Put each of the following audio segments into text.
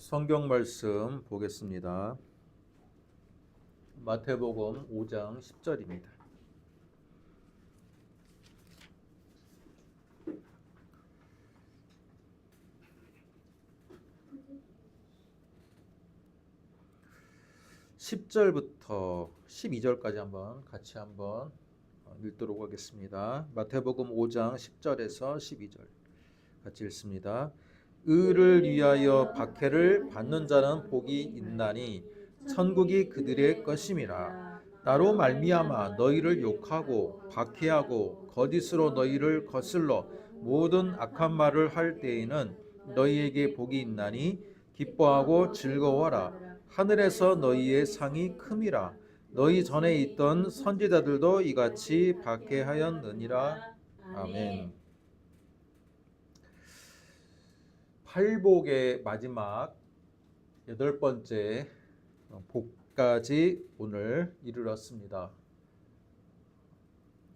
성경 말씀 보겠습니다. 마태복음 5장 10절입니다. (10절부터) (12절까지) 같이 읽도록 하겠습니다. 마태복음 5장 10절에서 12절 같이 읽습니다. 의를 위하여 박해를 받는 자는 복이 있나니 천국이 그들의 것임이라. 나로 말미암아 너희를 욕하고 박해하고 거짓으로 너희를 거슬러 모든 악한 말을 할 때에는 너희에게 복이 있나니 기뻐하고 즐거워하라. 하늘에서 너희의 상이 큼이라. 너희 전에 있던 선지자들도 이같이 박해하였느니라. 아멘. 팔복의 마지막 8번째 복까지 오늘 이르렀습니다.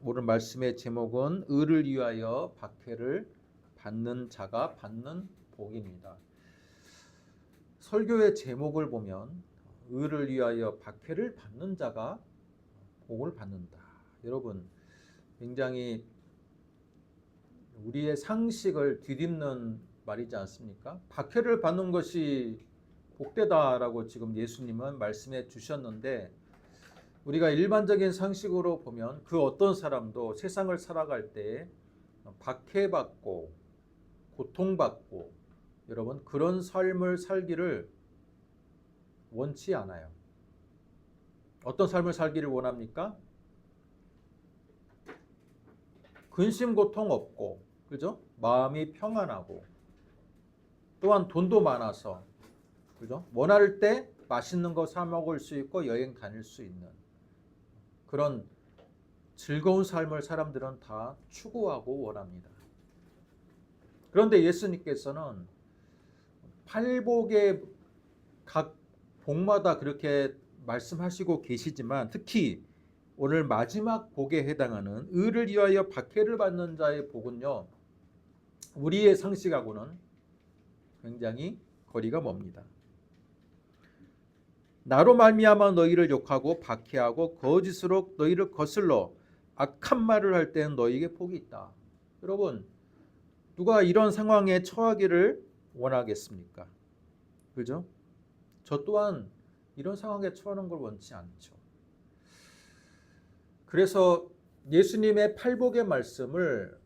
오늘 말씀의 제목은 의를 위하여 박해를 받는 자가 받는 복입니다. 설교의 제목을 보면 의를 위하여 박해를 받는 자가 복을 받는다. 여러분, 굉장히 우리의 상식을 뒤집는 말이지 않습니까? 박해를 받는 것이 복되다라고 지금 예수님은 말씀해 주셨는데, 우리가 일반적인 상식으로 보면 그 어떤 사람도 세상을 살아갈 때 박해받고 고통받고 여러분 그런 삶을 살기를 원치 않아요. 어떤 삶을 살기를 원합니까? 근심 고통 없고, 그죠? 마음이 평안하고, 또한 돈도 많아서, 그죠? 원할 때 맛있는 거 사 먹을 수 있고 여행 다닐 수 있는 그런 즐거운 삶을 사람들은 다 추구하고 원합니다. 그런데 예수님께서는 팔복의 각 복마다 그렇게 말씀하시고 계시지만, 특히 오늘 마지막 복에 해당하는 의를 위하여 박해를 받는 자의 복은요, 우리의 상식하고는 굉장히 거리가 멉니다. 나로 말미암아 너희를 욕하고 박해하고 거짓으로 너희를 거슬러 악한 말을 할 때는 너희에게 복이 있다. 여러분, 누가 이런 상황에 처하기를 원하겠습니까? 그죠? 저 또한 이런 상황에 처하는 걸 원치 않죠. 그래서 예수님의 팔복의 말씀을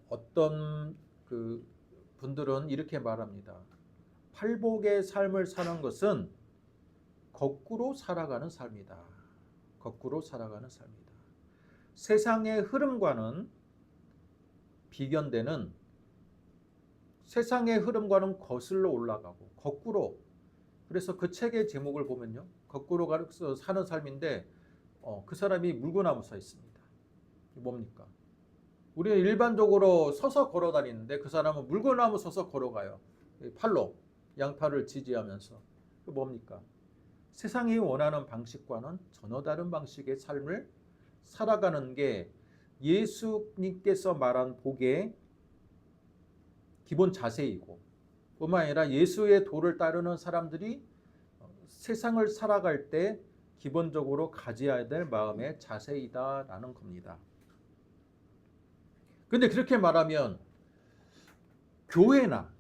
어떤 분들은 이렇게 말합니다. 팔복의 삶을 사는 것은 거꾸로 살아가는 삶이다. 거꾸로 살아가는 삶이다. 세상의 흐름과는 비견되는, 세상의 흐름과는 거슬러 올라가고 거꾸로, 그래서 그 책의 제목을 보면요, 거꾸로 가서 사는 삶인데 그 사람이 물구나무 서 있습니다. 뭡니까? 우리는 일반적으로 서서 걸어 다니는데 그 사람은 물구나무 서서 걸어가요. 팔로 양팔을 지지하면서. 그 뭡니까? 세상이 원하는 방식과는 전혀 다른 방식의 삶을 살아가는 게 예수님께서 말한 복의 기본 자세이고, 뿐만 아니라 예수의 도를 따르는 사람들이 세상을 살아갈 때 기본적으로 가져야 될 마음의 자세이다라는 겁니다. 근데 그렇게 말하면 교회나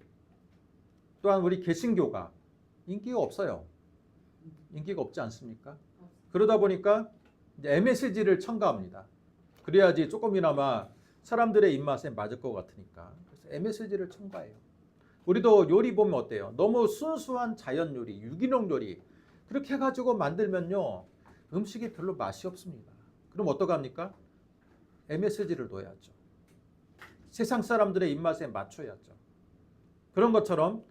또한 우리 개신교가 인기가 없어요. 인기가 없지 않습니까? 그러다 보니까 이제 MSG를 첨가합니다. 그래야지 조금이나마 사람들의 입맛에 맞을 것 같으니까. 그래서 MSG를 첨가해요. 우리도 요리 보면 어때요? 너무 순수한 자연 요리, 유기농 요리 그렇게 해가지고 만들면요, 음식이 별로 맛이 없습니다. 그럼 어떡합니까? MSG를 넣어야죠. 세상 사람들의 입맛에 맞춰야죠. 그런 것처럼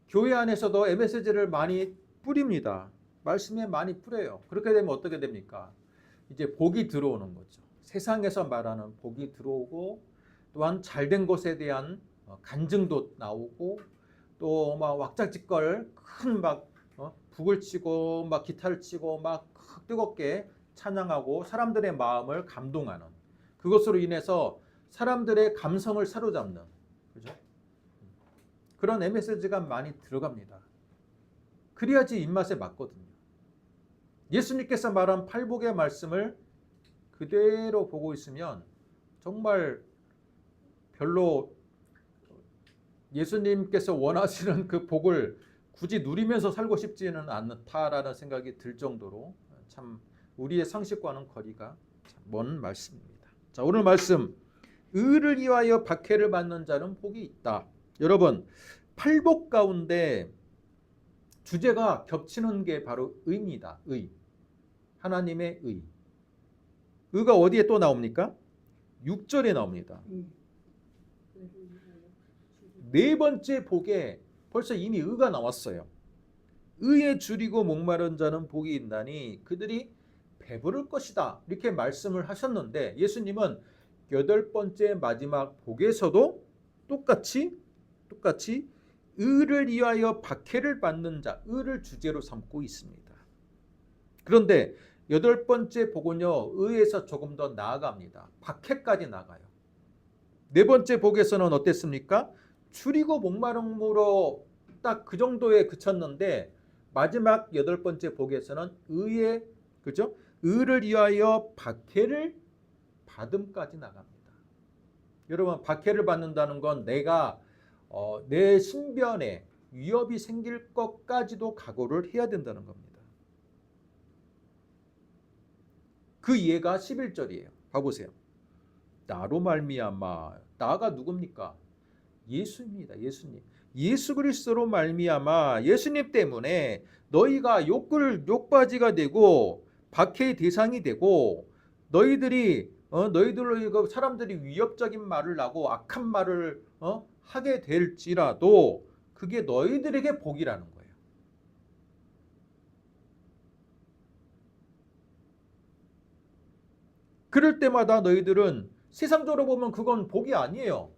교회 안에서도 MSG를 많이 뿌립니다. 말씀에 많이 뿌려요. 그렇게 되면 어떻게 됩니까? 이제 복이 들어오는 거죠. 세상에서 말하는 복이 들어오고, 또한 잘된 것에 대한 간증도 나오고, 또 막 왁자지껄 큰 북을 치고 막 기타를 치고 막 뜨겁게 찬양하고 사람들의 마음을 감동하는, 그것으로 인해서 사람들의 감성을 사로잡는, 그죠? 그런 MSG가 많이 들어갑니다. 그래야지 입맛에 맞거든요. 예수님께서 말한 팔복의 말씀을 그대로 보고 있으면 정말 별로 예수님께서 원하시는 그 복을 굳이 누리면서 살고 싶지는 않다라는 생각이 들 정도로 참 우리의 상식과는 거리가 먼 말씀입니다. 자, 오늘 말씀, 의를 위하여 박해를 받는 자는 복이 있다. 여러분, 팔복 가운데 주제가 겹치는 게 바로 의입니다. 의. 하나님의 의. 의가 어디에 또 나옵니까? 6절에 나옵니다. 네 번째 복에 벌써 이미 의가 나왔어요. 의에 줄이고 목마른 자는 복이 있나니 그들이 배부를 것이다. 이렇게 말씀을 하셨는데 예수님은 8번째 마지막 복에서도 똑같이 의를 위하여 박해를 받는 자, 의를 주제로 삼고 있습니다. 그런데 8번째 복은요, 의에서 조금 더 나아갑니다. 박해까지 나가요. 네 번째 복에서는 어땠습니까? 줄이고 목마름으로 딱 그 정도에 그쳤는데 마지막 8번째 복에서는 의의, 그죠? 의를 위하여 박해를 받음까지 나갑니다. 여러분, 박해를 받는다는 건 내가 내 신변에 위협이 생길 것까지도 각오를 해야 된다는 겁니다. 그 이해가 11절이에요. 봐보세요. 나로 말미암아, 나가 누굽니까? 예수입니다. 예수님. 예수 그리스도로 말미암아 예수님 때문에 너희가 욕바지가 되고 박해의 대상이 되고 너희들로 사람들이 위협적인 말을 하고 악한 말을 하게 될지라도 그게 너희들에게 복이라는 거예요. 그럴 때마다 너희들은 세상적으로 보면 그건 복이 아니에요.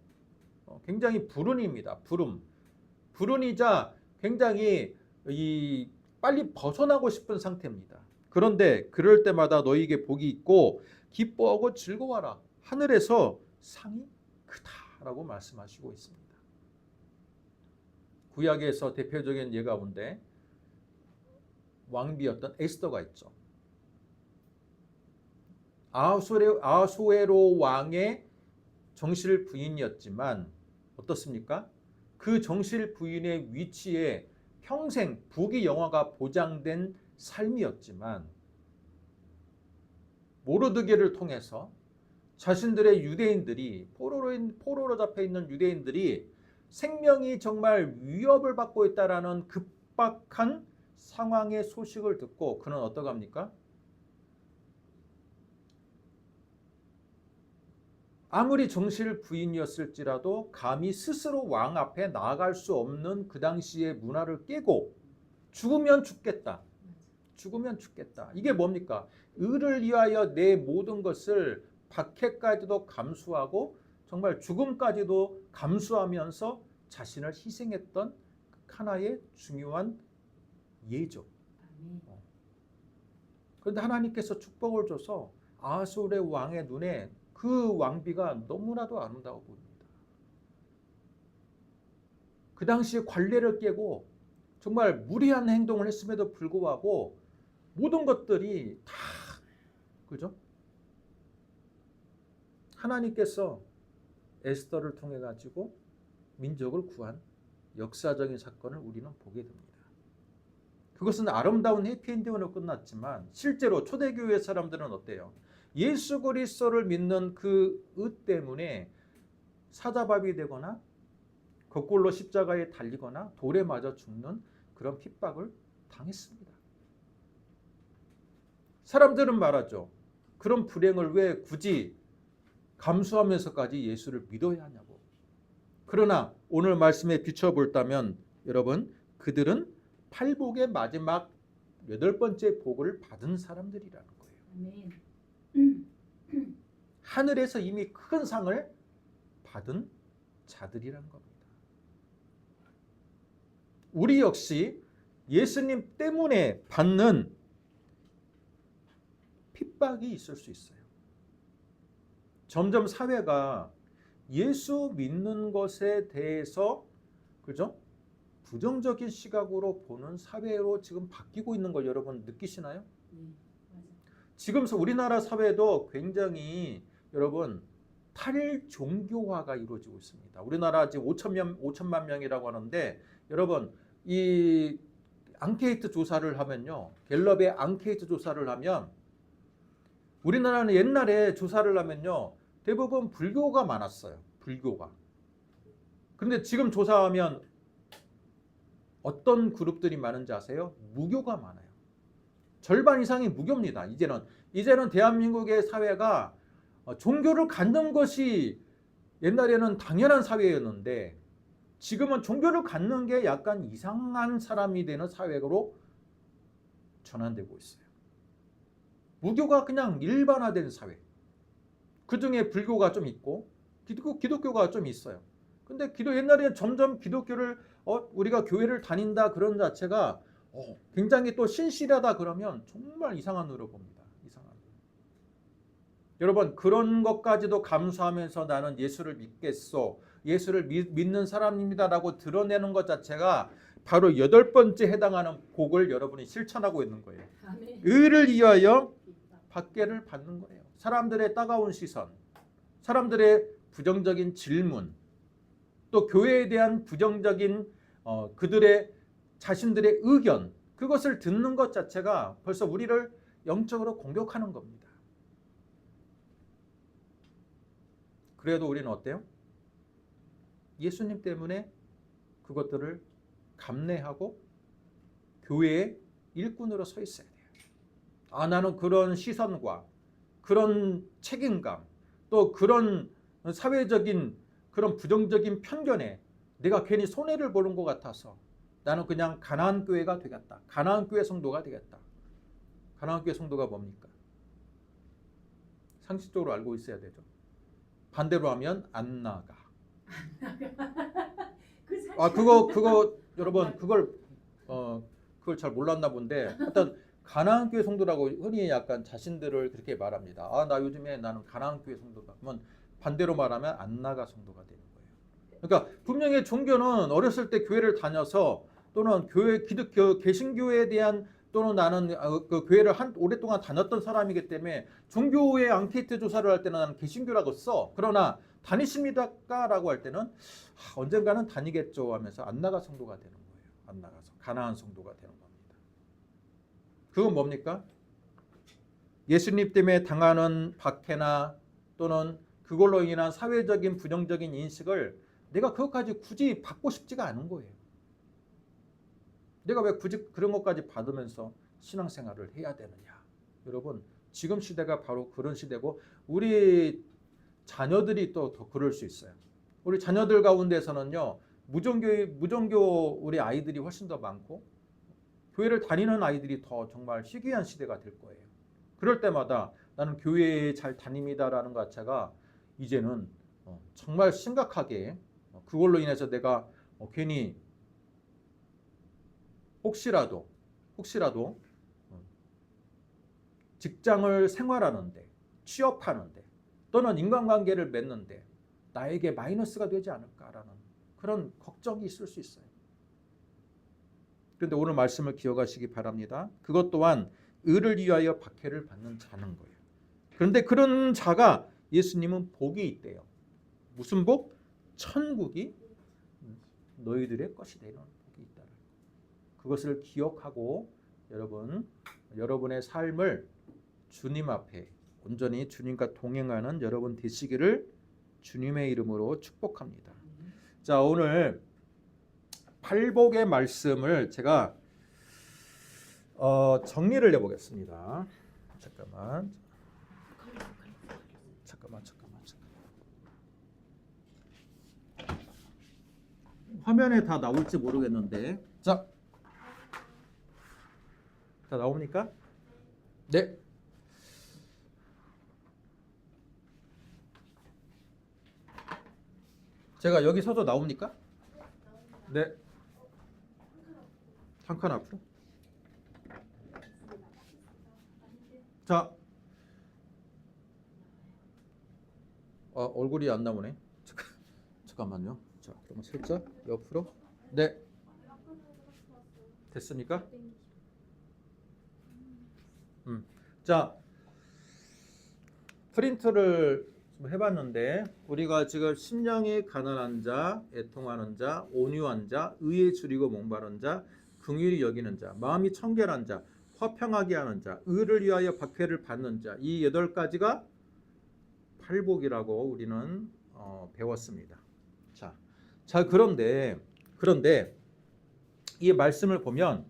굉장히 불운입니다. 불운이자 굉장히 빨리 벗어나고 싶은 상태입니다. 그런데 그럴 때마다 너희에게 복이 있고 기뻐하고 즐거워하라. 하늘에서 상이 크다라고 말씀하시고 있습니다. 구약에서 대표적인 예 가운데 왕비였던 에스더가 있죠. 아하수에로 왕의 정실 부인이었지만 어떻습니까? 그 정실 부인의 위치에 평생 부귀 영화가 보장된 삶이었지만 모르드게를 통해서 자신들의 유대인들이 포로로 잡혀 있는 유대인들이 생명이 정말 위협을 받고 있다라는 급박한 상황의 소식을 듣고 그는 어떡합니까? 아무리 정실 부인이었을지라도 감히 스스로 왕 앞에 나아갈 수 없는 그 당시의 문화를 깨고 죽으면 죽겠다. 이게 뭡니까? 의를 위하여 내 모든 것을 박해까지도 감수하고 정말 죽음까지도 감수하면서 자신을 희생했던 하나의 중요한 예죠. 그런데 하나님께서 축복을 줘서 아하수의 왕의 눈에 그 왕비가 너무나도 아름다워 보입니다. 그 당시에 관례를 깨고 정말 무리한 행동을 했음에도 불구하고 모든 것들이 다 그죠? 하나님께서 에스더를 통해 가지고 민족을 구한 역사적인 사건을 우리는 보게 됩니다. 그것은 아름다운 해피엔딩으로 끝났지만 실제로 초대교회 사람들은 어때요? 예수 그리스도를 믿는 그 의 때문에 사자밥이 되거나 거꾸로 십자가에 달리거나 돌에 맞아 죽는 그런 핍박을 당했습니다. 사람들은 말하죠. 그런 불행을 왜 굳이 감수하면서까지 예수를 믿어야 하냐고. 그러나 오늘 말씀에 비춰볼다면 여러분, 그들은 팔복의 마지막 8번째 복을 받은 사람들이라는 거예요. 아멘. 하늘에서 이미 큰 상을 받은 자들이라는 겁니다. 우리 역시 예수님 때문에 받는 핍박이 있을 수 있어요. 점점 사회가 예수 믿는 것에 대해서 그죠? 부정적인 시각으로 보는 사회로 지금 바뀌고 있는 걸 여러분 느끼시나요? 맞아. 지금 우리나라 사회도 굉장히 여러분 탈종교화가 이루어지고 있습니다. 우리나라 지금 5천만 명이라고 하는데 여러분 이 앙케이트 조사를 하면요. 갤럽의 앙케이트 조사를 하면 우리나라는 옛날에 조사를 하면요. 대부분 불교가 많았어요. 불교가. 그런데 지금 조사하면 어떤 그룹들이 많은지 아세요? 무교가 많아요. 절반 이상이 무교입니다. 이제는 대한민국의 사회가 종교를 갖는 것이 옛날에는 당연한 사회였는데 지금은 종교를 갖는 게 약간 이상한 사람이 되는 사회로 전환되고 있어요. 무교가 그냥 일반화된 사회. 그중에 불교가 좀 있고 기독교가 좀 있어요. 근데 옛날에 점점 기독교를 우리가 교회를 다닌다 그런 자체가 굉장히 또 신실하다 그러면 정말 이상한 눈으로 봅니다. 이상한. 여러분 그런 것까지도 감수하면서 나는 예수를 믿겠소. 예수를 믿는 사람입니다라고 드러내는 것 자체가 바로 8번째 해당하는 복을 여러분이 실천하고 있는 거예요. 아멘. 의를 위하여 박해를 받는 거예요. 사람들의 따가운 시선, 사람들의 부정적인 질문, 또 교회에 대한 부정적인 그들의 자신들의 의견, 그것을 듣는 것 자체가 벌써 우리를 영적으로 공격하는 겁니다. 그래도 우리는 어때요? 예수님 때문에 그것들을 감내하고 교회의 일꾼으로 서 있어야 돼요. 나는 그런 시선과 그런 책임감, 또 그런 사회적인 그런 부정적인 편견에 내가 괜히 손해를 보는 것 같아서 나는 그냥 가나안 교회가 되겠다. 가나안 교회 성도가 되겠다. 가나안 교회 성도가 뭡니까? 상식적으로 알고 있어야 되죠. 반대로 하면 안 나가. 그거 여러분 그걸 잘 몰랐나 본데 어떤 가나안 교회 성도라고 흔히 약간 자신들을 그렇게 말합니다. 나 요즘에 나는 가나안 교회 성도다. 그러면 반대로 말하면 안 나가 성도가 되는 거예요. 그러니까 분명히 종교는 어렸을 때 교회를 다녀서 또는 기독교 개신교에 대한 또는 나는 그 교회를 오랫동안 다녔던 사람이기 때문에 종교의 앙케이트 조사를 할 때는 나는 개신교라고 써. 그러나 다니십니다라고 할 때는 언젠가는 다니겠죠 하면서 안 나가 성도가 되는 거예요. 안 나가서 가나안 성도가 되는 겁니다. 그건 뭡니까? 예수님 때문에 당하는 박해나 또는 그걸로 인한 사회적인 부정적인 인식을 내가 그것까지 굳이 받고 싶지가 않은 거예요. 내가 왜 굳이 그런 것까지 받으면서 신앙생활을 해야 되느냐. 여러분 지금 시대가 바로 그런 시대고 우리 자녀들이 또 더 그럴 수 있어요. 우리 자녀들 가운데서는요. 무종교 우리 아이들이 훨씬 더 많고 교회를 다니는 아이들이 더 정말 희귀한 시대가 될 거예요. 그럴 때마다 나는 교회에 잘 다닙니다라는 것 자체가 이제는 정말 심각하게 그걸로 인해서 내가 괜히 혹시라도 직장을 생활하는데 취업하는데 또는 인간관계를 맺는데 나에게 마이너스가 되지 않을까라는 그런 걱정이 있을 수 있어요. 그런데 오늘 말씀을 기억하시기 바랍니다. 그것 또한 의를 위하여 박해를 받는 자는 거예요. 그런데 그런 자가 예수님은 복이 있대요. 무슨 복? 천국이 너희들의 것이 되는 복이 있다. 그것을 기억하고 여러분의 삶을 주님 앞에 온전히 주님과 동행하는 여러분 되시기를 주님의 이름으로 축복합니다. 자, 오늘 팔복의 말씀을 제가 정리를 해보겠습니다. 잠깐만. 화면에 다 나올지 모르겠는데. 자, 다 나옵니까? 네. 제가 여기 서도 나옵니까? 네. 한 칸 앞으로. 자. 얼굴이 안 나오네. 잠깐만요. 자, 그러면 살짝 옆으로. 네, 됐습니까? 자, 프린트를 좀 해봤는데 우리가 지금 심령이 가난한 자, 애통하는 자, 온유한 자, 의에 줄이고 목마른 자, 긍휼히 여기는 자, 마음이 청결한 자, 화평하게 하는 자, 의를 위하여 박해를 받는 자, 이 8가지가 팔복이라고 우리는 배웠습니다. 자 그런데 이 말씀을 보면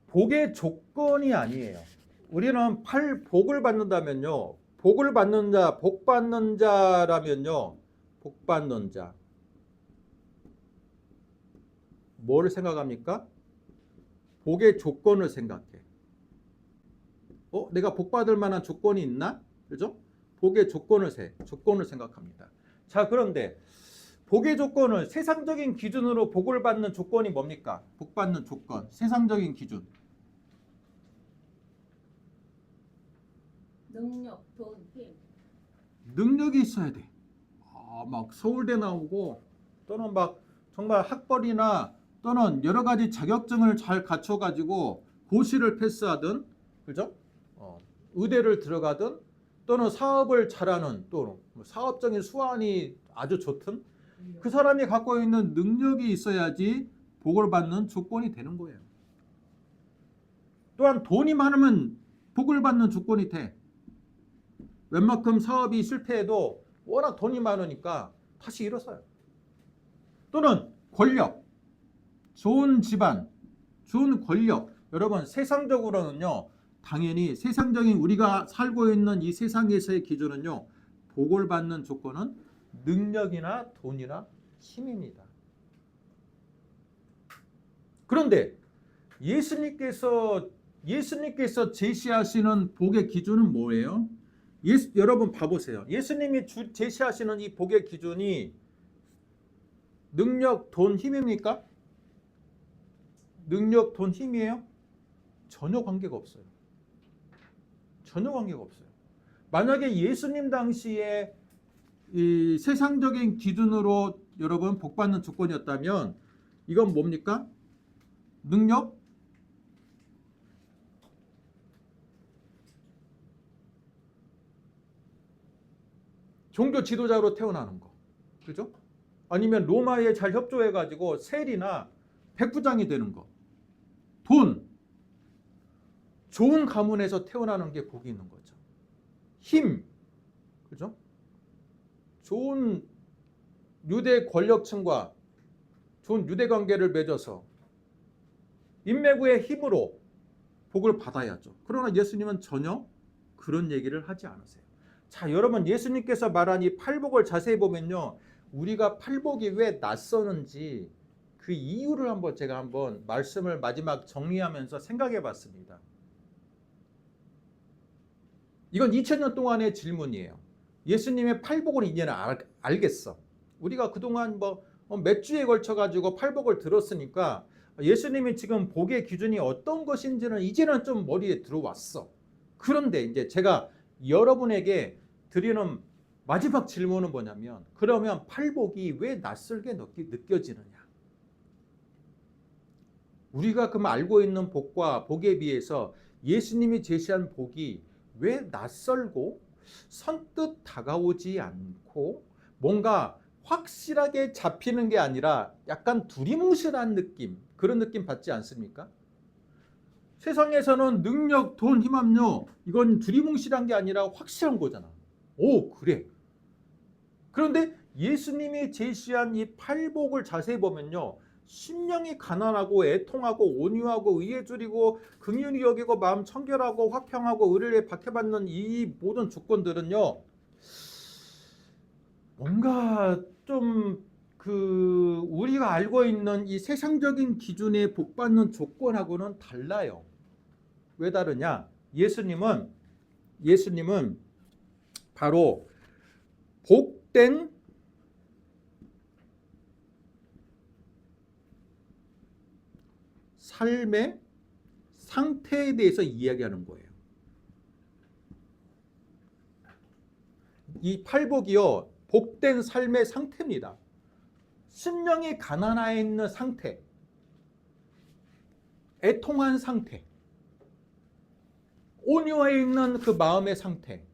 복의 조건이 아니에요. 우리는 복을 받는다면요. 복을 받는 자, 복 받는 자라면요. 복 받는 자. 뭘 생각합니까? 복의 조건을 생각해. 내가 복 받을 만한 조건이 있나? 그죠? 복의 조건을 생각합니다. 자, 그런데 복의 조건을 세상적인 기준으로 복을 받는 조건이 뭡니까? 복 받는 조건, 세상적인 기준. 능력, 돈, 힘. 능력이 있어야 돼. 막 서울대 나오고 또는 막 정말 학벌이나 또는 여러 가지 자격증을 잘 갖춰가지고 고시를 패스하든, 그죠? 의대를 들어가든 또는 사업을 잘하는 또는 사업적인 수완이 아주 좋든 그 사람이 갖고 있는 능력이 있어야지 복을 받는 조건이 되는 거예요. 또한 돈이 많으면 복을 받는 조건이 돼. 웬만큼 사업이 실패해도 워낙 돈이 많으니까 다시 일어서요. 또는 권력, 좋은 집안, 좋은 권력. 여러분 세상적으로는요. 당연히 세상적인 우리가 살고 있는 이 세상에서의 기준은요. 복을 받는 조건은 능력이나 돈이나 힘입니다. 그런데 예수님께서 제시하시는 복의 기준은 뭐예요? 여러분 봐보세요. 예수님이 제시하시는 이 복의 기준이 능력, 돈, 힘입니까? 능력, 돈, 힘이에요? 전혀 관계가 없어요. 전혀 관계가 없어요. 만약에 예수님 당시에 이 세상적인 기준으로 여러분 복받는 조건이었다면 이건 뭡니까? 능력? 종교 지도자로 태어나는 거. 그죠? 아니면 로마에 잘 협조해가지고 세리나 백부장이 되는 거. 돈. 좋은 가문에서 태어나는 게 복이 있는 거죠. 힘. 그죠? 좋은 유대 권력층과 좋은 유대 관계를 맺어서 인맥의 힘으로 복을 받아야죠. 그러나 예수님은 전혀 그런 얘기를 하지 않으세요. 자, 여러분 예수님께서 말한 이 팔복을 자세히 보면요. 우리가 팔복이 왜 낯서는지 그 이유를 제가 한번 말씀을 마지막 정리하면서 생각해 봤습니다. 이건 2000년 동안의 질문이에요. 예수님의 팔복을 이제는 알겠어. 우리가 그동안 몇 주에 걸쳐 가지고 팔복을 들었으니까 예수님이 지금 복의 기준이 어떤 것인지는 이제는 좀 머리에 들어왔어. 그런데 이제 제가 여러분에게 드리는 마지막 질문은 뭐냐면 그러면 팔복이 왜 낯설게 느껴지느냐? 우리가 그럼 알고 있는 복과 복에 비해서 예수님이 제시한 복이 왜 낯설고 선뜻 다가오지 않고 뭔가 확실하게 잡히는 게 아니라 약간 두리뭉실한 느낌, 그런 느낌 받지 않습니까? 세상에서는 능력, 돈, 힘압력 이건 두리뭉실한 게 아니라 확실한 거잖아. 오, 그래. 그런데 예수님이 제시한 이 팔복을 자세히 보면요. 심령이 가난하고 애통하고 온유하고 의에 줄이고 긍휼히 여기고 마음 청결하고 화평하고 의를 박해받는 이 모든 조건들은요. 뭔가 좀 우리가 알고 있는 이 세상적인 기준의 복받는 조건하고는 달라요. 왜 다르냐? 예수님은 바로 복된 삶의 상태에 대해서 이야기하는 거예요. 이 팔복이요, 복된 삶의 상태입니다. 심령이 가난해 있는 상태, 애통한 상태, 온유해 있는 그 마음의 상태,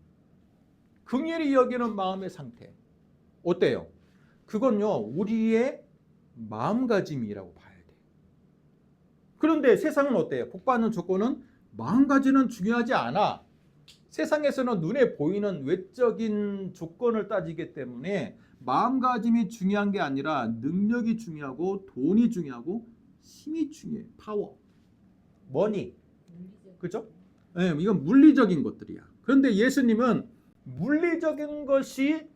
긍휼히 여기는 마음의 상태. 어때요? 그건요, 우리의 마음가짐이라고 봐야 돼. 그런데 세상은 어때요? 복받는 조건은 마음가짐은 중요하지 않아. 세상에서는 눈에 보이는 외적인 조건을 따지기 때문에 마음가짐이 중요한 게 아니라 능력이 중요하고 돈이 중요하고 힘이 중요해. 파워, 머니, 그죠? 네, 이건 물리적인 것들이야. 그런데 예수님은 물리적인 것이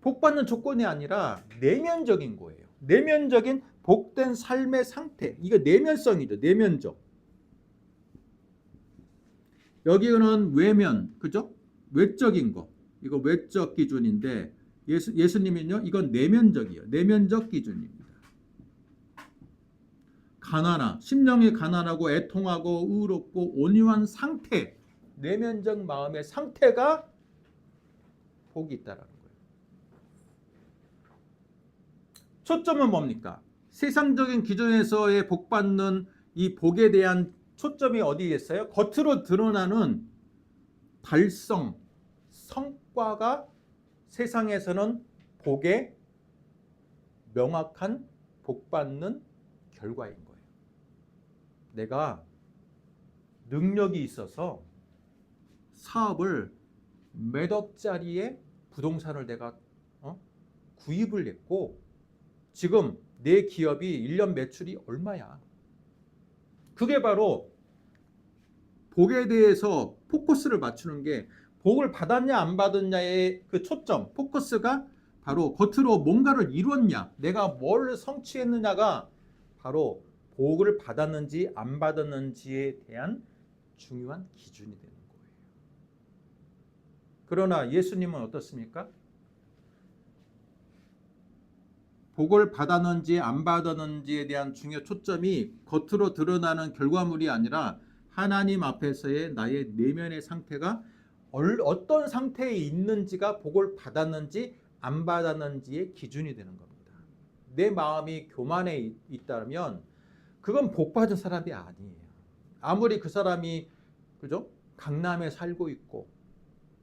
복받는 조건이 아니라 내면적인 거예요. 내면적인 복된 삶의 상태. 이거 내면성이죠. 내면적. 여기는 외면, 그죠? 외적인 거. 이거 외적 기준인데 예수님은요, 이건 내면적이에요. 내면적 기준입니다. 가난한, 심령이 가난하고 애통하고 의롭고 온유한 상태, 내면적 마음의 상태가 복이 있다라는 거예요. 초점은 뭡니까? 세상적인 기준에서의 복받는 이 복에 대한 초점이 어디에 있어요? 겉으로 드러나는 달성, 성과가 세상에서는 복의 명확한 복받는 결과인 거예요. 내가 능력이 있어서 사업을 몇 억짜리의 부동산을 내가 구입을 했고 지금 내 기업이 1년 매출이 얼마야? 그게 바로 복에 대해서 포커스를 맞추는 게 복을 받았냐 안 받았냐의 그 초점, 포커스가 바로 겉으로 뭔가를 이뤘냐, 내가 뭘 성취했느냐가 바로 복을 받았는지 안 받았는지에 대한 중요한 기준이 되는 거예요. 그러나 예수님은 어떻습니까? 복을 받았는지 안 받았는지에 대한 중요 초점이 겉으로 드러나는 결과물이 아니라 하나님 앞에서의 나의 내면의 상태가 어떤 상태에 있는지가 복을 받았는지 안 받았는지의 기준이 되는 겁니다. 내 마음이 교만에 있다면 그건 복 받은 사람이 아니에요. 아무리 그 사람이 그죠? 강남에 살고 있고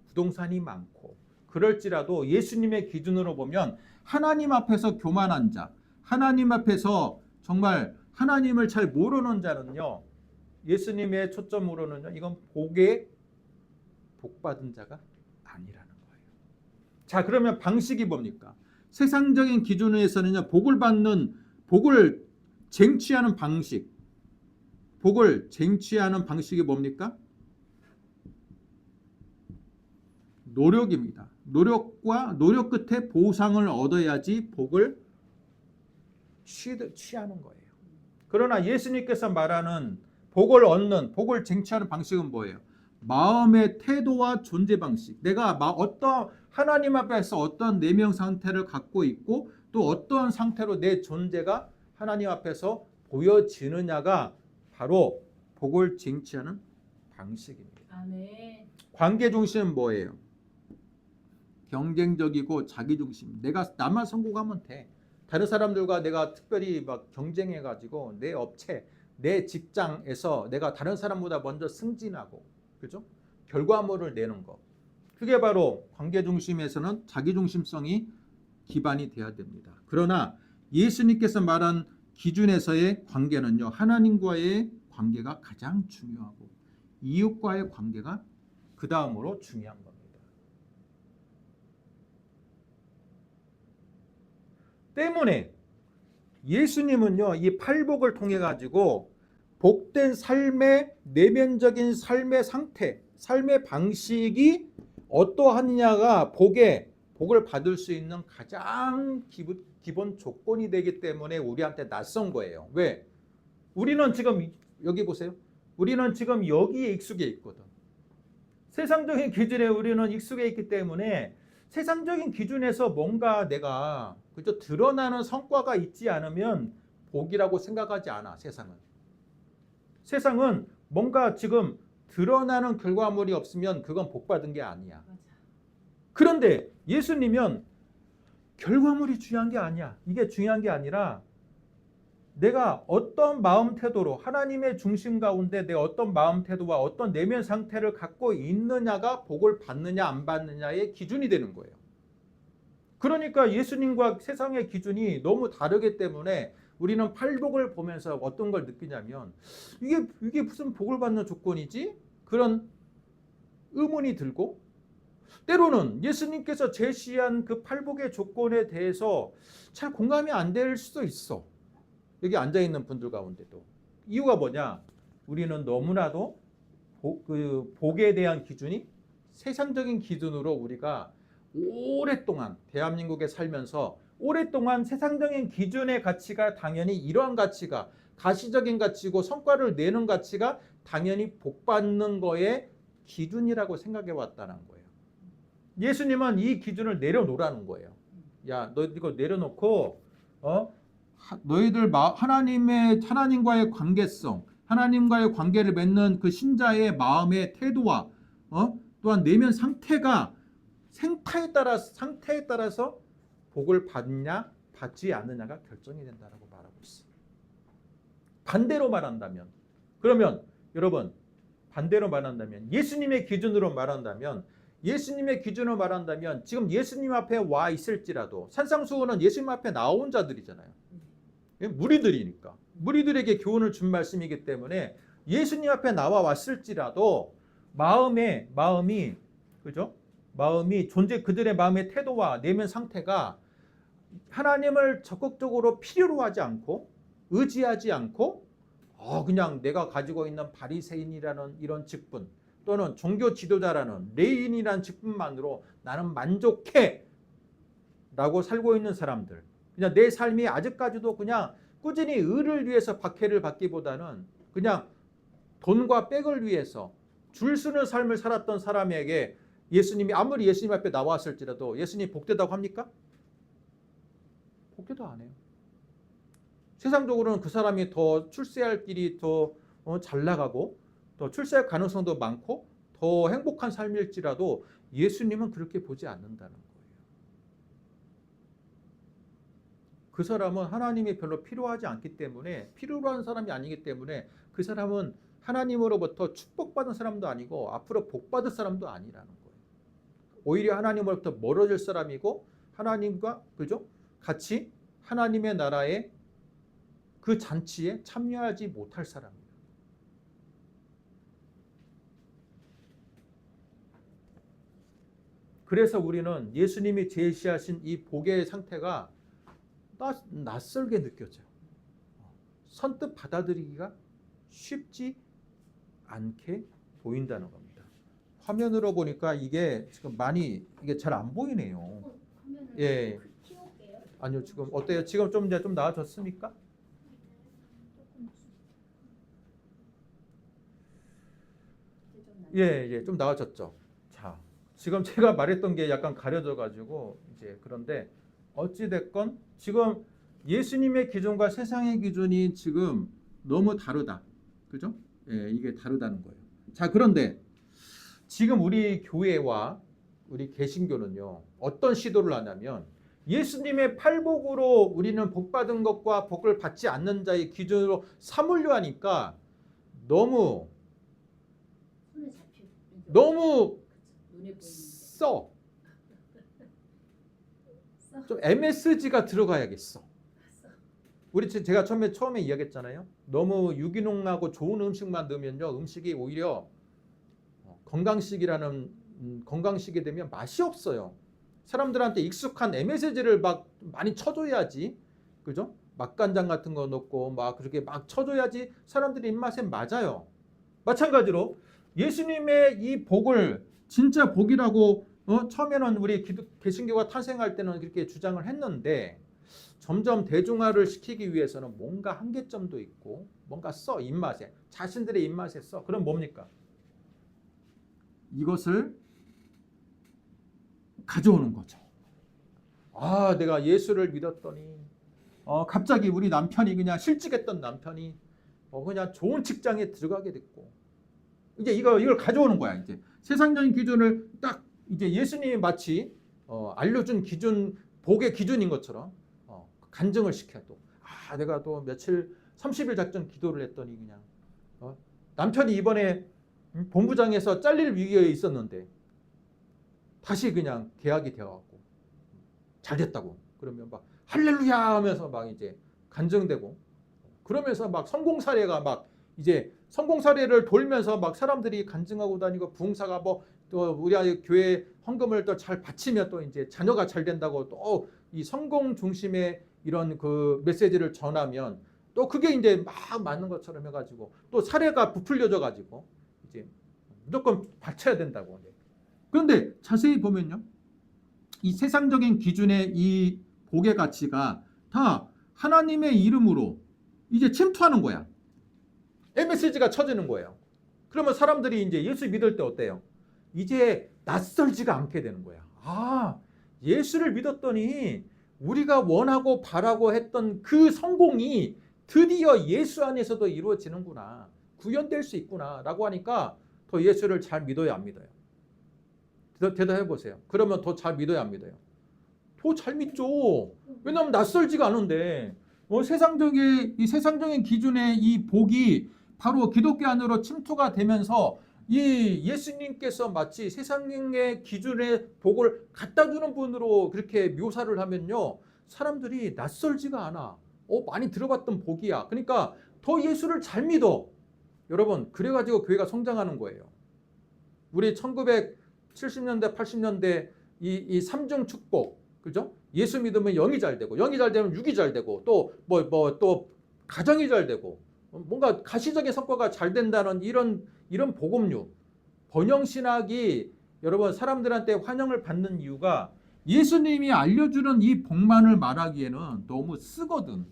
부동산이 많고 그럴지라도 예수님의 기준으로 보면 하나님 앞에서 교만한 자, 하나님 앞에서 정말 하나님을 잘 모르는 자는요, 예수님의 초점으로는요, 이건 복에 복받은 자가 아니라는 거예요. 자, 그러면 방식이 뭡니까? 세상적인 기준에서는요, 복을 쟁취하는 방식, 복을 쟁취하는 방식이 뭡니까? 노력입니다. 노력 끝에 보상을 얻어야지 복을 취하는 거예요. 그러나 예수님께서 말하는 복을 쟁취하는 방식은 뭐예요? 마음의 태도와 존재 방식. 내가 하나님 앞에서 어떤 내면 상태를 갖고 있고 또 어떤 상태로 내 존재가 하나님 앞에서 보여지느냐가 바로 복을 쟁취하는 방식입니다. 아멘. 관계 중심은 뭐예요? 경쟁적이고 자기 중심. 내가 나만 성공하면 돼. 다른 사람들과 내가 특별히 막 경쟁해가지고 내 업체, 내 직장에서 내가 다른 사람보다 먼저 승진하고, 그죠? 결과물을 내는 거. 그게 바로 관계 중심에서는 자기 중심성이 기반이 돼야 됩니다. 그러나 예수님께서 말한 기준에서의 관계는요, 하나님과의 관계가 가장 중요하고 이웃과의 관계가 그 다음으로 중요한 겁니다. 때문에 예수님은요, 이 팔복을 통해 가지고 복된 삶의 내면적인 삶의 상태, 삶의 방식이 어떠하느냐가 복을 받을 수 있는 가장 기본 조건이 되기 때문에 우리한테 낯선 거예요. 왜? 우리는 지금 여기 보세요. 우리는 지금 여기에 익숙해 있거든. 세상적인 기준에 우리는 익숙해 있기 때문에 세상적인 기준에서 뭔가 내가 그저 드러나는 성과가 있지 않으면 복이라고 생각하지 않아. 세상은 뭔가 지금 드러나는 결과물이 없으면 그건 복 받은 게 아니야. 그런데 예수님은 결과물이 중요한 게 아니야. 이게 중요한 게 아니라 내가 어떤 마음 태도로 하나님의 중심 가운데 내가 어떤 마음 태도와 어떤 내면 상태를 갖고 있느냐가 복을 받느냐 안 받느냐의 기준이 되는 거예요. 그러니까 예수님과 세상의 기준이 너무 다르기 때문에 우리는 팔복을 보면서 어떤 걸 느끼냐면 이게 무슨 복을 받는 조건이지? 그런 의문이 들고, 때로는 예수님께서 제시한 그 팔복의 조건에 대해서 잘 공감이 안 될 수도 있어. 여기 앉아있는 분들 가운데도. 이유가 뭐냐? 우리는 너무나도 복에 대한 기준이 세상적인 기준으로 우리가 오랫동안 대한민국에 살면서 오랫동안 세상적인 기준의 가치가 당연히 이러한 가치가 가시적인 가치고 성과를 내는 가치가 당연히 복받는 거에 기준이라고 생각해 왔다는 거예요. 예수님은 이 기준을 내려놓으라는 거예요. 야, 너 이거 내려놓고 너희들 하나님과의 관계성, 하나님과의 관계를 맺는 그 신자의 마음의 태도와 또한 내면 상태가 상태에 따라서 복을 받냐 받지 않느냐가 결정이 된다라고 말하고 있어요. 반대로 말한다면, 그러면 여러분, 반대로 말한다면, 예수님의 기준으로 말한다면 지금 예수님 앞에 와 있을지라도, 산상수훈은 예수님 앞에 나온 자들이잖아요. 무리들이니까 무리들에게 교훈을 준 말씀이기 때문에 예수님 앞에 나와 왔을지라도 마음이 그죠? 그들의 마음의 태도와 내면 상태가 하나님을 적극적으로 필요로 하지 않고 의지하지 않고 그냥 내가 가지고 있는 바리새인이라는 이런 직분 또는 종교 지도자라는 레인이라는 직분만으로 나는 만족해 라고 살고 있는 사람들, 그냥 내 삶이 아직까지도 그냥 꾸준히 의를 위해서 박해를 받기보다는 그냥 돈과 백을 위해서 줄 서는 삶을 살았던 사람에게 예수님이 아무리 예수님 앞에 나왔을지라도 예수님 복되다고 합니까? 복되도 안 해요. 세상적으로는 그 사람이 더 출세할 길이 더 잘 나가고 더 출세할 가능성도 많고 더 행복한 삶일지라도 예수님은 그렇게 보지 않는다는 거예요. 그 사람은 하나님이 별로 필요하지 않기 때문에, 필요로 하는 사람이 아니기 때문에 그 사람은 하나님으로부터 축복받은 사람도 아니고 앞으로 복받을 사람도 아니라는 거예요. 오히려 하나님으로부터 멀어질 사람이고 하나님과 그죠? 같이 하나님의 나라의 그 잔치에 참여하지 못할 사람이에요. 그래서 우리는 예수님이 제시하신 이 복의 상태가 낯설게 느껴져요. 선뜻 받아들이기가 쉽지 않게 보인다는 겁니다. 화면으로 보니까 이게 지금 많이 이게 잘 안 보이네요. 예. 아니요, 지금 어때요? 지금 좀 나아졌습니까? 예, 좀 나아졌죠. 자, 지금 제가 말했던 게 약간 가려져 가지고 이제 그런데 어찌 됐건 지금 예수님의 기준과 세상의 기준이 지금 너무 다르다. 그죠? 예, 이게 다르다는 거예요. 자, 그런데 지금 우리 교회와 우리 개신교는요, 어떤 시도를 하냐면 예수님의 팔복으로 우리는 복받은 것과 복을 받지 않는 자의 기준으로 삼으려 하니까 너무 좀 MSG가 들어가야겠어. 제가 처음에 이야기했잖아요. 너무 유기농하고 좋은 음식만 넣으면요, 음식이 오히려 건강식이 되면 맛이 없어요. 사람들한테 익숙한 MSG를 막 많이 쳐줘야지, 그죠? 맛간장 같은 거 넣고 막 그렇게 막 쳐줘야지 사람들이 입맛에 맞아요. 마찬가지로 예수님의 이 복을 진짜 복이라고 처음에는 우리 개신교가 탄생할 때는 그렇게 주장을 했는데 점점 대중화를 시키기 위해서는 뭔가 한계점도 있고 뭔가 입맛에 자신들의 입맛에 그럼 뭡니까? 이것을 가져오는 거죠. 내가 예수를 믿었더니 갑자기 우리 남편이 그냥 실직했던 남편이 그냥 좋은 직장에 들어가게 됐고 이제 이걸 가져오는 거야. 이제 세상적인 기준을 딱 이제 예수님이 마치 알려준 기준, 복의 기준인 것처럼 간증을 시켜도 내가 또 며칠 30일 작전 기도를 했더니 그냥 남편이 이번에 본부장에서 잘릴 위기에 있었는데 다시 그냥 계약이 되어갖고 잘 됐다고 그러면 막 할렐루야 하면서 막 이제 간증되고 그러면서 막 성공 사례가 막 이제 성공 사례를 돌면서 막 사람들이 간증하고 다니고 부흥사가 뭐 또 우리 아이 교회 헌금을 또 잘 바치면 또 이제 자녀가 잘 된다고 또 이 성공 중심의 이런 그 메시지를 전하면 또 그게 이제 막 맞는 것처럼 해가지고 또 사례가 부풀려져 가지고 이제 무조건 바쳐야 된다고. 그런데 자세히 보면요, 이 세상적인 기준의 이 복의 가치가 다 하나님의 이름으로 이제 침투하는 거야. MSG가 쳐지는 거예요. 그러면 사람들이 이제 예수 믿을 때 어때요? 이제 낯설지가 않게 되는 거야. 예수를 믿었더니 우리가 원하고 바라고 했던 그 성공이 드디어 예수 안에서도 이루어지는구나. 구현될 수 있구나. 라고 하니까 더 예수를 잘 믿어야 안 믿어요? 대답해 보세요. 그러면 더 잘 믿어야 안 믿어요? 더 잘 믿죠. 왜냐하면 낯설지가 않은데 이 세상적인 기준의 이 복이 바로 기독교 안으로 침투가 되면서 이 예수님께서 마치 세상의 기준의 복을 갖다 주는 분으로 그렇게 묘사를 하면요, 사람들이 낯설지가 않아. 많이 들어봤던 복이야. 그러니까 더 예수를 잘 믿어. 여러분, 그래가지고 교회가 성장하는 거예요. 우리 1970년대, 80년대 이 삼중 축복, 그죠? 예수 믿으면 영이 잘 되고, 영이 잘 되면 육이 잘 되고, 또 또 가정이 잘 되고, 뭔가 가시적인 성과가 잘 된다는 이런 복음류, 번영 신학이 여러분 사람들한테 환영을 받는 이유가 예수님이 알려주는 이 복만을 말하기에는 너무 쓰거든.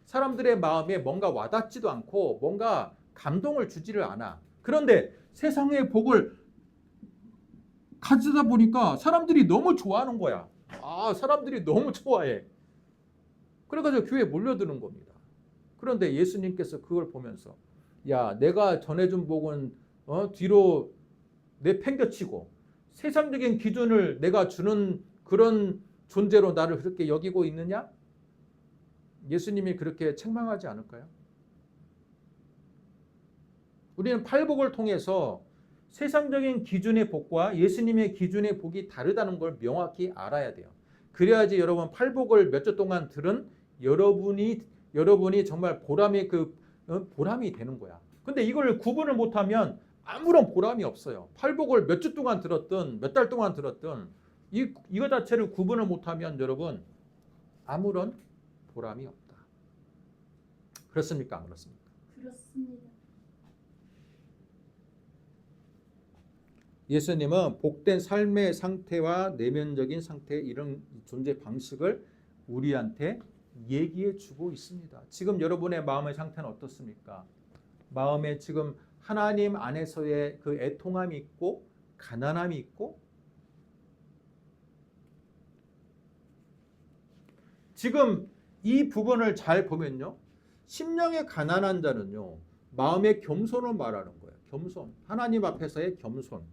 사람들의 마음에 뭔가 와닿지도 않고 뭔가 감동을 주지를 않아. 그런데 세상의 복을 가지다 보니까 사람들이 너무 좋아하는 거야. 사람들이 너무 좋아해. 그래가지고 교회에 몰려드는 겁니다. 그런데 예수님께서 그걸 보면서 야, 내가 전해준 복은 뒤로 내팽겨치고 세상적인 기준을 내가 주는 그런 존재로 나를 그렇게 여기고 있느냐? 예수님이 그렇게 책망하지 않을까요? 우리는 팔복을 통해서 세상적인 기준의 복과 예수님의 기준의 복이 다르다는 걸 명확히 알아야 돼요. 그래야지 여러분 팔복을 몇 주 동안 들은 여러분이 정말 보람이 되는 거야. 근데 이걸 구분을 못하면 아무런 보람이 없어요. 팔복을 몇 주 동안 들었든 몇 달 동안 들었든 이거 자체를 구분을 못하면 여러분 아무런 보람이 없다. 그렇습니까? 안 그렇습니까? 그렇습니다. 예수님은 복된 삶의 상태와 내면적인 상태 이런 존재 방식을 우리한테 얘기해 주고 있습니다. 지금 여러분의 마음의 상태는 어떻습니까? 마음에 지금 하나님 안에서의 그 애통함이 있고 가난함이 있고 지금 이 부분을 잘 보면요. 심령의 가난한 자는요. 마음의 겸손을 말하는 거예요. 겸손. 하나님 앞에서의 겸손.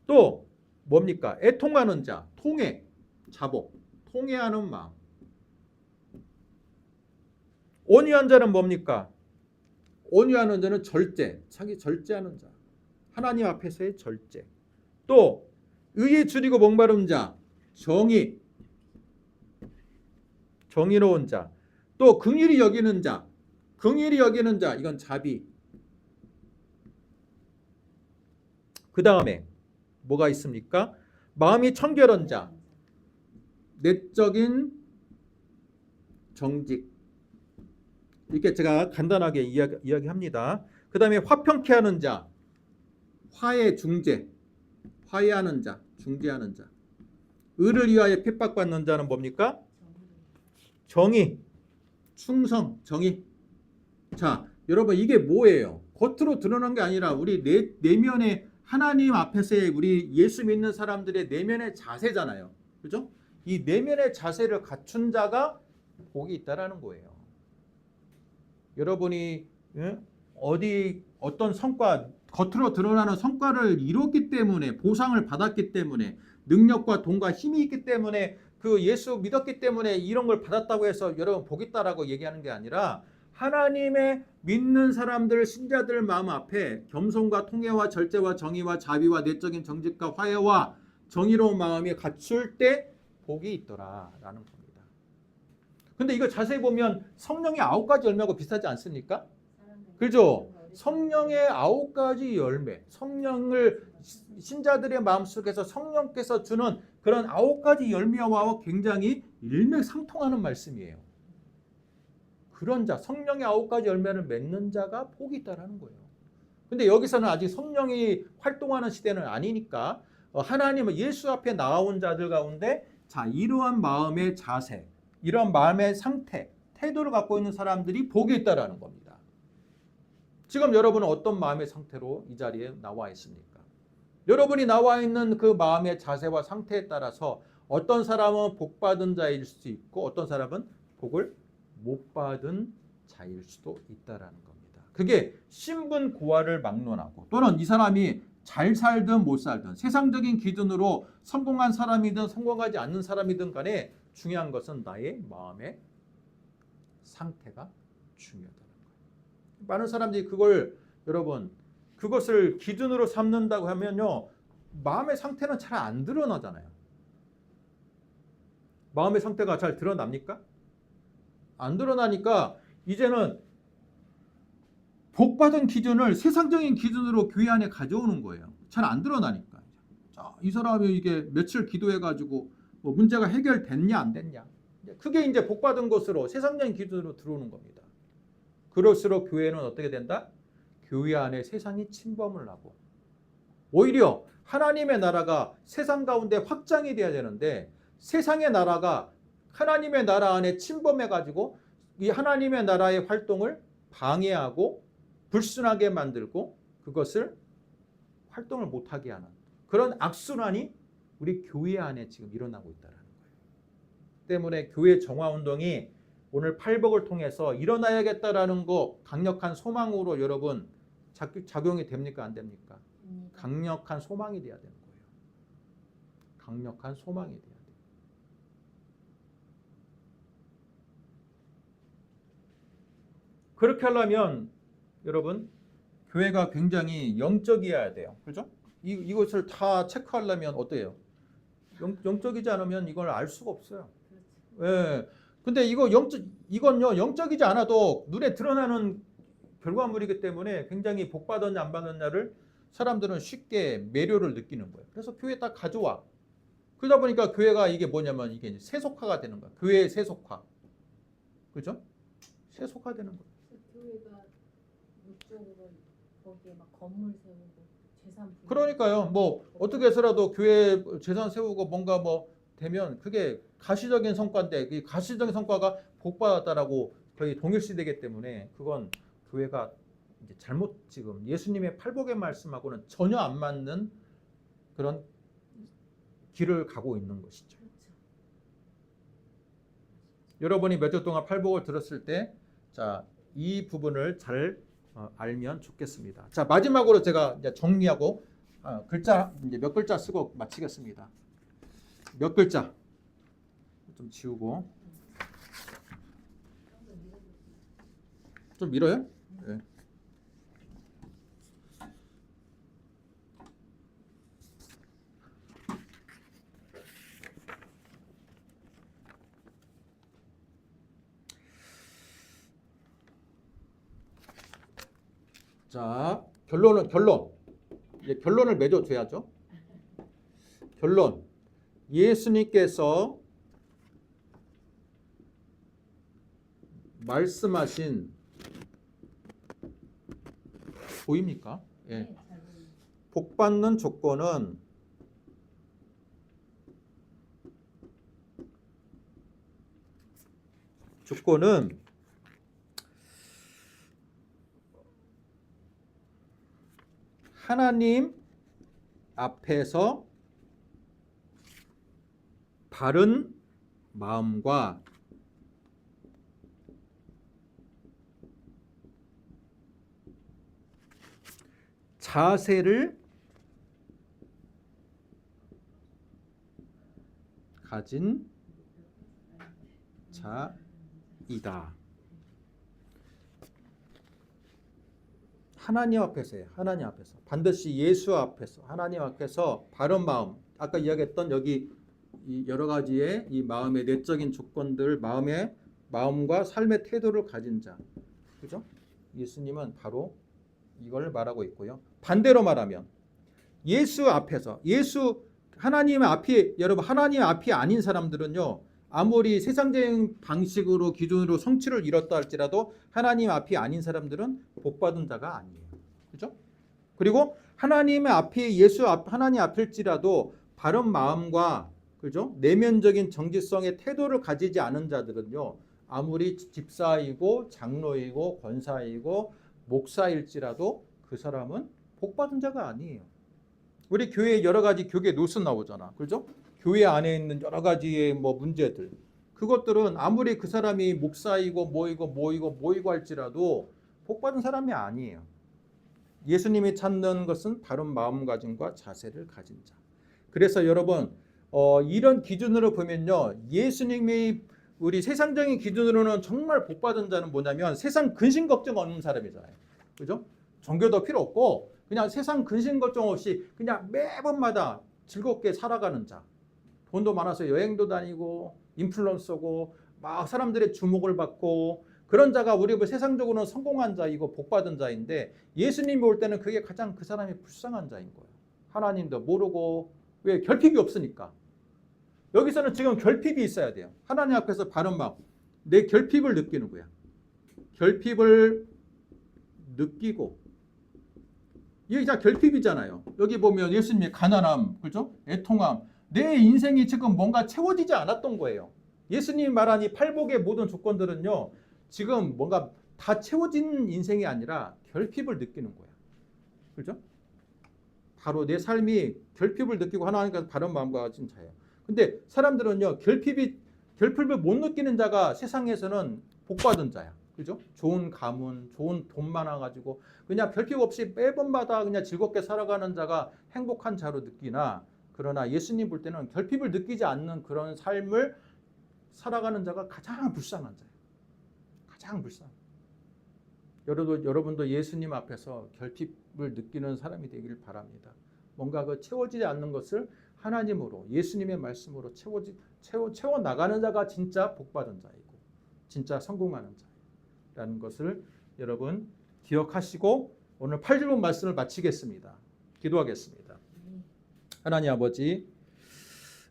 또 뭡니까? 애통하는 자. 통해. 자복. 통해하는 마음. 온유한 자는 뭡니까? 온유하는 자는 절제, 자기 절제하는 자. 하나님 앞에서의 절제. 또 의에 줄이고 목마른 자, 정의, 정의로운 자. 또 긍휼히 여기는 자, 긍휼히 여기는 자, 이건 자비. 그 다음에 뭐가 있습니까? 마음이 청결한 자, 내적인 정직. 이렇게 제가 간단하게 이야기합니다. 그 다음에 화평케 하는 자, 화해 중재, 화해하는 자, 중재하는 자. 의를 위하여 핍박받는 자는 뭡니까? 정의, 충성, 정의. 자, 여러분 이게 뭐예요? 겉으로 드러난 게 아니라 우리 내면의 하나님 앞에서의 우리 예수 믿는 사람들의 내면의 자세잖아요. 그죠? 이 내면의 자세를 갖춘 자가 복이 있다라는 거예요. 여러분이 어떤 성과 겉으로 드러나는 성과를 이뤘기 때문에, 보상을 받았기 때문에, 능력과 돈과 힘이 있기 때문에, 그 예수 믿었기 때문에 이런 걸 받았다고 해서 여러분 복 있다라고 얘기하는 게 아니라, 하나님의 믿는 사람들, 신자들 마음 앞에 겸손과 통회와 절제와 정의와 자비와 내적인 정직과 화해와 정의로운 마음이 갖출 때 복이 있더라라는 겁니다. 근데 이거 자세히 보면 성령의 9가지 열매하고 비슷하지 않습니까? 그죠? 성령의 9가지 열매, 성령을 신자들의 마음속에서 성령께서 주는 그런 9가지 열매와 굉장히 일맥상통하는 말씀이에요. 그런 자, 성령의 9가지 열매를 맺는 자가 복이 있다라는 거예요. 근데 여기서는 아직 성령이 활동하는 시대는 아니니까 하나님은 예수 앞에 나온 자들 가운데 자, 이러한 마음의 자세, 이러한 마음의 상태, 태도를 갖고 있는 사람들이 복이 있다라는 겁니다. 지금 여러분은 어떤 마음의 상태로 이 자리에 나와 있습니까? 여러분이 나와 있는 그 마음의 자세와 상태에 따라서 어떤 사람은 복 받은 자일 수도 있고 어떤 사람은 복을 못 받은 자일 수도 있다라는 겁니다. 그게 신분 고하를 막론하고 또는 이 사람이 잘 살든 못 살든 세상적인 기준으로 성공한 사람이든 성공하지 않는 사람이든 간에 중요한 것은 나의 마음의 상태가 중요하다는 거예요. 많은 사람들이 그걸 여러분 그것을 기준으로 삼는다고 하면요. 마음의 상태는 잘 안 드러나잖아요. 마음의 상태가 잘 드러납니까? 안 드러나니까 이제는 복받은 기준을 세상적인 기준으로 교회 안에 가져오는 거예요. 잘 안 드러나니까. 자, 이 사람이 이게 며칠 기도해가지고 뭐 문제가 해결됐냐 안 됐냐. 그게 이제 복받은 것으로 세상적인 기준으로 들어오는 겁니다. 그럴수록 교회는 어떻게 된다? 교회 안에 세상이 침범을 하고 오히려 하나님의 나라가 세상 가운데 확장이 돼야 되는데 세상의 나라가 하나님의 나라 안에 침범해가지고 이 하나님의 나라의 활동을 방해하고 불순하게 만들고 그것을 활동을 못하게 하는 그런 악순환이 우리 교회 안에 지금 일어나고 있다는 거예요. 때문에 교회 정화운동이 오늘 팔복을 통해서 일어나야겠다라는 거 강력한 소망으로 여러분 작용이 됩니까? 안 됩니까? 강력한 소망이 돼야 되는 거예요. 강력한 소망이 돼야 돼요. 그렇게 하려면 여러분 교회가 굉장히 영적이어야 돼요. 그렇죠? 이것을 다 체크하려면 어때요? 영적이지 않으면 이걸 알 수가 없어요. 예. 근데 이건요 영적이지 않아도 눈에 드러나는 결과물이기 때문에 굉장히 복 받았냐 안 받았냐를 사람들은 쉽게 매료를 느끼는 거예요. 그래서 교회에 딱 가져와. 그러다 보니까 교회가 이게 뭐냐면 이게 이제 세속화가 되는 거야. 교회의 세속화. 그죠? 세속화되는 거예요. 교회가 목적으로 거기에 막 건물 세우고 재산 그러니까요. 뭐 어떻게 해서라도 교회 재산 세우고 뭔가 뭐 되면 그게 가시적인 성과인데 이 가시적인 성과가 복받았다라고 거의 동일시되기 때문에 그건 교회가 이제 잘못 지금 예수님의 팔복의 말씀하고는 전혀 안 맞는 그런 길을 가고 있는 것이죠. 그렇죠. 여러분이 몇 주 동안 팔복을 들었을 때 자, 이 부분을 잘 알면 좋겠습니다. 자, 마지막으로 제가 이제 정리하고 글자 이제 몇 글자 쓰고 마치겠습니다. 몇 글자 좀 지우고 좀 밀어요? 네. 자, 결론. 이제 결론을 맺어줘야죠. 결론. 예수님께서 말씀하신 보입니까? 예. 복 받는 조건은 하나님 앞에서 바른 마음과 자세를 가진 자이다. 하나님 앞에서요. 하나님 앞에서. 반드시 예수 앞에서, 하나님 앞에서 바른 마음, 아까 이야기했던 여기 이 여러 가지의 이 마음의 내적인 조건들, 마음과 삶의 태도를 가진 자. 그죠? 예수님은 바로 이걸 말하고 있고요. 반대로 말하면 예수 앞에서, 하나님 앞이, 여러분 하나님 앞이 아닌 사람들은요, 아무리 세상적인 방식으로 기준으로 성취를 이뤘다 할지라도 하나님 앞이 아닌 사람들은 복받은 자가 아니에요. 그죠? 그리고 하나님의 앞이 하나님 앞일지라도 바른 마음과, 그죠? 내면적인 정직성의 태도를 가지지 않은 자들은요, 아무리 집사이고 장로이고 권사이고 목사일지라도 그 사람은 복받은 자가 아니에요. 우리 교회에 여러 가지 교계 노선 나오잖아. 그죠? 교회 안에 있는 여러 가지의 문제들. 그것들은 아무리 그 사람이 목사이고 뭐이고 할지라도 복받은 사람이 아니에요. 예수님이 찾는 것은 바른 마음가짐과 자세를 가진 자. 그래서 여러분 이런 기준으로 보면요, 예수님이 우리 세상적인 기준으로는 정말 복받은 자는 뭐냐면 세상 근심 걱정 없는 사람이잖아요. 그죠? 종교도 필요 없고 그냥 세상 근심 걱정 없이 그냥 매번마다 즐겁게 살아가는 자. 돈도 많아서 여행도 다니고 인플루언서고 막 사람들의 주목을 받고 그런 자가 우리 세상적으로는 성공한 자이고 복받은 자인데, 예수님이 볼 때는 그게 가장 그 사람이 불쌍한 자인 거예요. 하나님도 모르고, 왜? 결핍이 없으니까. 여기서는 지금 결핍이 있어야 돼요. 하나님 앞에서 바른 마음, 내 결핍을 느끼는 거야. 결핍을 느끼고, 이게 다 결핍이잖아요. 여기 보면 예수님의 가난함, 그죠? 애통함, 내 인생이 지금 뭔가 채워지지 않았던 거예요. 예수님이 말한 이 팔복의 모든 조건들은요, 지금 뭔가 다 채워진 인생이 아니라 결핍을 느끼는 거야. 그죠? 바로 내 삶이 결핍을 느끼고 하나님께서 바른 마음과 가진 자예요. 근데 사람들은요, 결핍을 못 느끼는 자가 세상에서는 복받은 자야. 그죠? 좋은 가문, 좋은 돈 많아가지고 그냥 결핍 없이 매번마다 그냥 즐겁게 살아가는 자가 행복한 자로 느끼나, 그러나 예수님 볼 때는 결핍을 느끼지 않는 그런 삶을 살아가는 자가 가장 불쌍한 자예요. 가장 불쌍. 여러분도 예수님 앞에서 결핍을 느끼는 사람이 되기를 바랍니다. 뭔가 그 채워지지 않는 것을 하나님으로, 예수님의 말씀으로 채워 나가는 자가 진짜 복받은 자이고 진짜 성공하는 자라는 것을 여러분 기억하시고 오늘 8절 말씀을 마치겠습니다. 기도하겠습니다. 하나님 아버지,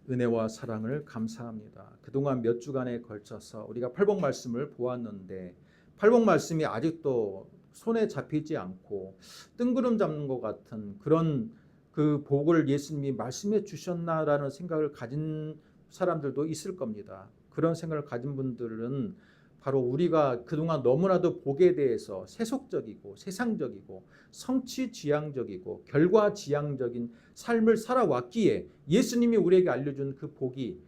은혜와 사랑을 감사합니다. 그동안 몇 주간에 걸쳐서 우리가 팔복 말씀을 보았는데, 팔복 말씀이 아직도 손에 잡히지 않고 뜬구름 잡는 것 같은 그런 그 복을 예수님이 말씀해 주셨나라는 생각을 가진 사람들도 있을 겁니다. 그런 생각을 가진 분들은 바로 우리가 그동안 너무나도 복에 대해서 세속적이고 세상적이고 성취지향적이고 결과지향적인 삶을 살아왔기에 예수님이 우리에게 알려준 그 복이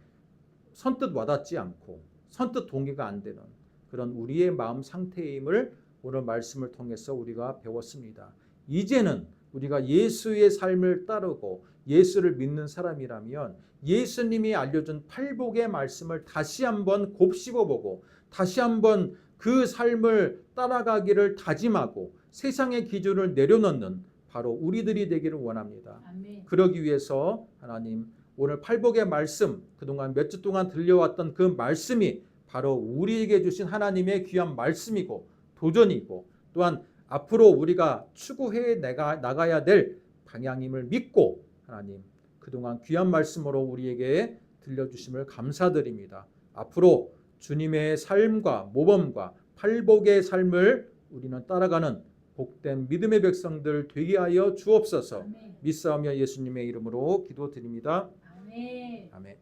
선뜻 와닿지 않고 선뜻 동의가 안 되는 그런 우리의 마음 상태임을 오늘 말씀을 통해서 우리가 배웠습니다. 이제는 우리가 예수의 삶을 따르고 예수를 믿는 사람이라면 예수님이 알려준 팔복의 말씀을 다시 한번 곱씹어보고 다시 한번 그 삶을 따라가기를 다짐하고 세상의 기준을 내려놓는 바로 우리들이 되기를 원합니다. 아멘. 그러기 위해서 하나님, 오늘 팔복의 말씀, 그동안 몇 주 동안 들려왔던 그 말씀이 바로 우리에게 주신 하나님의 귀한 말씀이고 도전이고 또한 앞으로 우리가 추구해 나가야 될 방향임을 믿고, 하나님 그동안 귀한 말씀으로 우리에게 들려주심을 감사드립니다. 앞으로 주님의 삶과 모범과 팔복의 삶을 우리는 따라가는 복된 믿음의 백성들 되게 하여 주옵소서. 아멘. 믿사오며 예수님의 이름으로 기도드립니다. 아멘. 아멘.